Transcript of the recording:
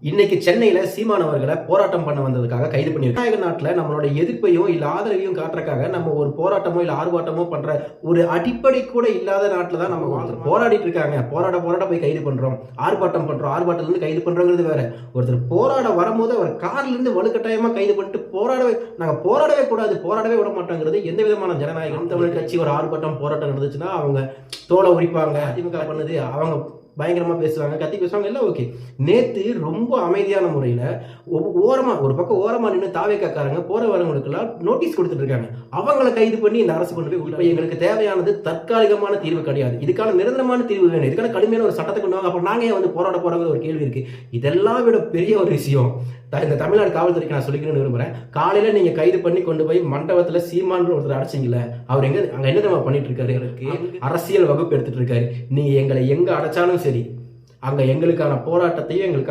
இன்னைக்கு சென்னையில சீமான் அவர்களை போராட்டம் பண்ண வந்ததுக்காக கைது பண்ணியிருக்காங்க. ஜனநாயக நாட்டுல நம்மளோட எதிர்ப்பையும் இல்ல ஆதரவையும் காட்டுறதுக்காக நம்ம ஒரு போராட்டமோ இல்ல ஆர்ப்பாட்டமோ பண்ற ஒரு அடிப்படை கூட இல்லாத நாட்டுல தான் நம்ம வாழ்றோம். போராடிட்டு இருக்காங்க, போராட போய் கைது பண்றோம், ஆர்ப்பாட்டம் பண்றோம், ஆர்ப்பாட்டத்துல இருந்து கைது பண்றோங்கிறது வேற. ஒருத்தர் போராட வரும்போது அவர் கார்ல இருந்து வலுக்கட்டாயமா கைது பண்ணிட்டு நாங்க போராடவே கூடாது, போராடவே விட மாட்டோங்கிறது எந்த விதமான ஜனநாயகம்? தமிழ் கட்சி ஒரு ஆர்ப்பாட்டம் போராட்டம் நடந்துச்சுன்னா அவங்க தோலை உரிப்பாங்க, அதிமுக பண்ணுது, அவங்க பயங்கரமா பேசுவாங்க, கத்தி பேசுவாங்க, எல்லாம் ஓகே. நேத்து ரொம்ப அமைதியான முறையில ஒரு பக்கம் ஓரமா நின்று தாவேக்காரங்க போற வரவங்களுக்கெல்லாம் நோட்டீஸ் கொடுத்துட்டு இருக்காங்க. அவங்களை கைது பண்ணி இந்த அரசு கொண்டு போய் எங்களுக்கு தேவையானது தற்காலிகமான தீர்வு கிடையாது, இதுக்கான நிரந்தரமான தீர்வு வேணும், இதுக்கான கடுமையான ஒரு சட்டத்தை கொண்டு வாங்க. அப்ப நாங்க வந்து போராட போறோங்கிற ஒரு கேள்வி இருக்கு. இதெல்லாம் விட பெரிய ஒரு விஷயம் இந்த தமிழ்நாடு காவல்துறைக்கு நான் சொல்லிக்கணும்னு விரும்புறேன். காலையில நீங்க கைது பண்ணி கொண்டு போய் மண்டபத்துல சீமான் ஒருத்தர் அடைச்சிங்கல்ல, அவர் அங்க என்ன தெரியுமா பண்ணிட்டு இருக்காரு? அரசியல் வகுப்பு எடுத்துட்டு இருக்காரு. நீங்க எங்களை எங்க அடைச்சாலும் சரி, அங்க எங்களுக்கான போராட்டத்தையும் எங்களுக்கான